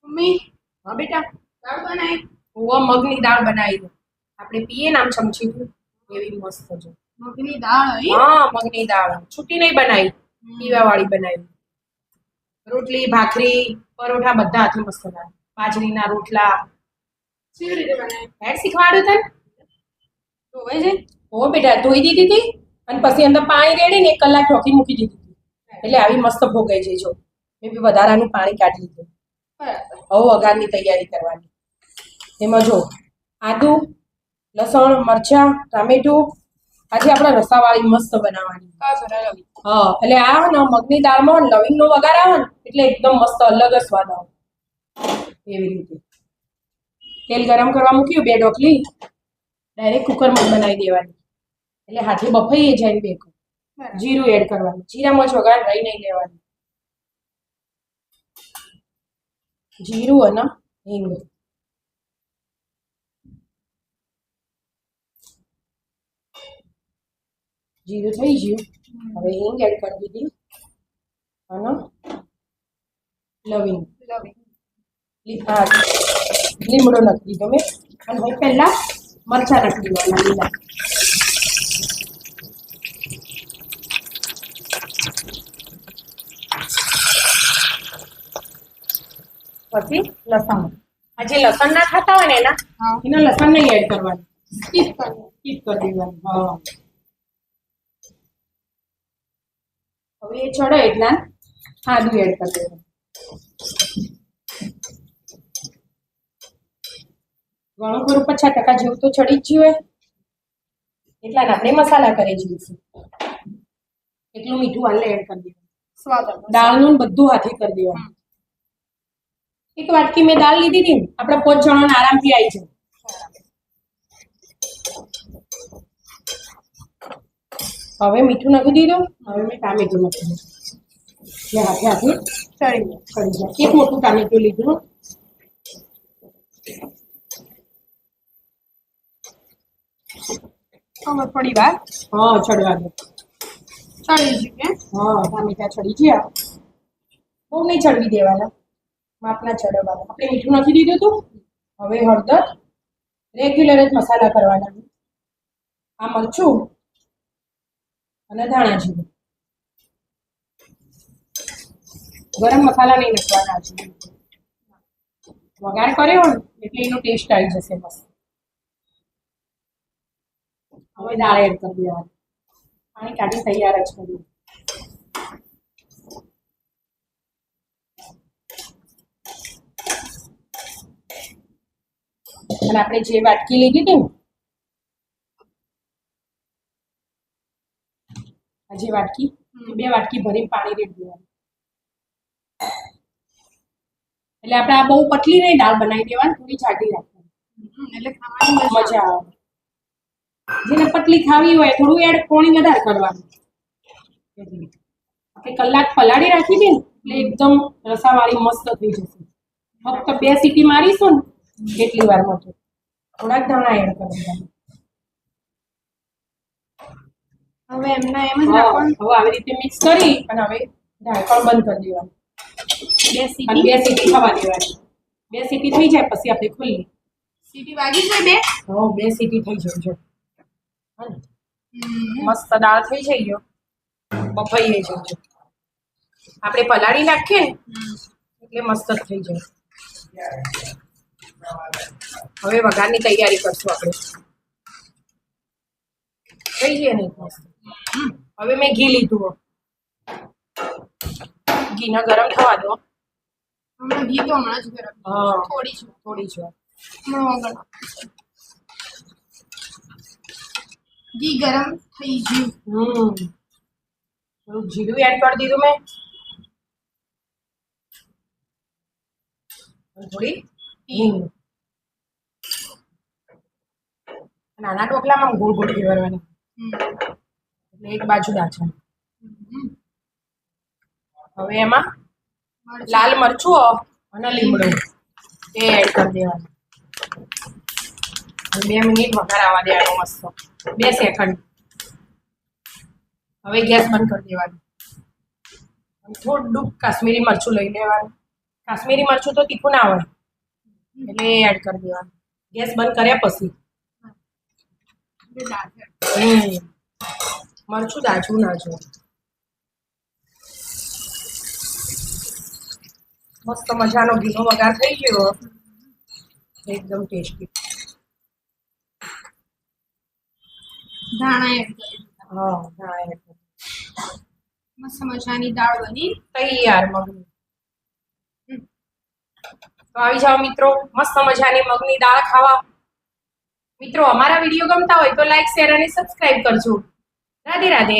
Mummy હા બેટા, દાળ બનાવી. હું મગની દાળ બનાવી દઉં. આપણે પીએ ને આમ ચમચી એવી મસ્ત છે. મગની દાળ હઈ? હા, મગની દાળ છૂટી નહીં બનાવી, પીવા વાળી બનાવી. રોટલી, ભાખરી, પરોઠા બધા હાથે મસ્ત લાગે. બાજરીના રોટલા કેવી રીતે બનાવી? હેડ શીખવાડ્યું તને? ધોવાઈ જાય? હો બેટા, ધોઈ દીધી હતી અને પછી અંદર પાણી રેડીને 1 કલાક ઢોકી મૂકી દીધી હતી. એટલે આવી મસ્ત ભોગાઈ જાય. જો મેં બી વધારાનું પાણી કાઢી લીધું. બરાબર. હવે વઘારની તૈયારી કરવાની. એમાં જો આદુ, લસણ, મરચાં, ટામેટું. આજે આપણે રસાવાળી મસ્ત બનાવવાની. હા, એટલે આ ને મગની દાળમાં લવિંગનો વઘાર આવે ને એટલે એકદમ મસ્ત અલગ જ સ્વાદ આવે. એવી રીતે તેલ ગરમ કરવા મૂક્યું, 2 ઢોકળી ડાયરેક્ટ કુકરમાં બનાવી દેવાની. એટલે હાથે બફાઈ જાય. બે જીરું એડ કરવાનું. જીરામાં જ વઘાર રહી નહીં લેવાનું. જીરું અને હિંગ. જીરું થઈ ગયું. હવે હિંગ એડ કરી દીધી અને લવિંગ. લીમડો નાખી દીધો મેં. અને હવે પહેલા મરચાં નાખી દેવાના લીલા. પછી લસણ. આ જે લસણ ના ખાતા હોય ને એના લસણ નહીં એડ કરવાનું. સ્કીપ કરી દેવાનું. હા, હવે એ ચડે એટલા આદુ એડ કરી દેવાનું. ઘણું ખરું 50% જેવું તો ચડી જ ગયું હોય. એટલા આપણે મસાલા કરી જઈશું. એટલું મીઠું હાલે એડ કરી દેવાનું. સ્વાદ દાળનું બધું હાથે કરી દેવાનું. 1 વાટકી મેં દાળ લીધી હતી. આપણે 5 જણાને આરામથી આવી જાય. હવે મીઠું નાખી દીધું. હવે મેં ટામેટું નાખી દીધું. એટલે હાથે ચડી જાય. 1 મોટું ટામેટું લીધું. હવે થોડી વાર હા, ચડવા દો. ચડી જઈએ. હા, ટામેટા ચડી ગયા. બહુ નહીં ચડવી દેવાના, માપના ચડવાના. આપણે મીઠું નાખી દીધું હતું. હવે હળદર, રેગ્યુલર જ મસાલા કરવાના. આ મરચું અને ધાણા જીરું. ગરમ મસાલા નહીં નાખવાના છે. વઘાર કર્યો ને એટલે એનો ટેસ્ટ આવી જશે મસ્ત. હવે દાળ એડ કરી દેવાની. પાણી કાઢી તૈયાર જ કરી. અને આપણે જે વાટકી લીધી હતી ને, આ જે વાટકી, 2 વાટકી ભરીને પાણી રેડી દેવાનું. એટલે આપણે આ બહુ પતલી નહીં દાળ બનાવી દેવાની, થોડી જાડી રાખવાની. એટલે ખાવાની મજા આવે. જેને પતલી ખાવી હોય થોડું પાણી વધારે કરવાનું. આપણે કલાક પલાળી રાખી દે ને એટલે એકદમ રસાવાળી મસ્ત થઈ જશે. ફક્ત 2 સીટી મારીશું ને એટલી વારમાં તો થોડાક ધાણા એડ કરવાના. હવે એમના એમ જ રાખવાનું. હવે આવી રીતે મિક્સ કરી અને હવે ઢાંકણ બંધ કરી દેવાનું. 2 સીટી થવા દેવાની. 2 સીટી થઈ જાય પછી આપણે ખોલીએ. સીટી વાગી જાય 2? હા, 2 સીટી થઈ જાય. મસ્ત દાળ થઈ જાય. ગયો બફાઈ જાય. આપણે પલાળી નાખીએ ને એટલે મસ્ત જ થઈ જાય. હવે વઘારની તૈયારી કરશું આપણે. થઈ જાય ને મસ્ત. હવે મેં ઘી લીધું. ઘીને ગરમ થવા દો. હમણાં ઘી તો હમણાં જ ગરમ. હા, થોડી છે. હમણાં વગર. ઘી ગરમ થઈ ગયું. થોડું જીરું એડ કરી દીધું મેં. થોડી હિંગ. નાના ટોપલામાં ગોળ ગોળ ફેરવવાની. એટલે એક બાજુ દાચા. હવે એમાં લાલ મરચું અને લીમડો એ એડ કરી દેવાનું. 2 મિનિટ વઘાર આવવા દેવાનો મસ્ત. 2 સેકન્ડ. હવે ગેસ બંધ કરી દેવાનું. થોડુંક કાશ્મીરી મરચું લઈ લેવાનું. કાશ્મીરી મરચું તો તીખું ના હોય એટલે એડ કરી દેવાનું ગેસ બંધ કર્યા પછી એટલે દાળ છે. મરચું દાજવું ના જો મસ્ત મજાનો ઘીનો વઘાર થઈ ગયો એકદમ ટેસ્ટી ધાણા એડ કરી હા હા એડ કરી. મસ્ત મજાની દાળ બની તૈયાર મગની તો આવી જાઓ મિત્રો મસ્ત મજાની મગની દાળ ખાવા મિત્રો અમારા વિડીયો ગમતા હોય તો લાઈક શેર અને સબસ્ક્રાઇબ કરજો રાધે રાધે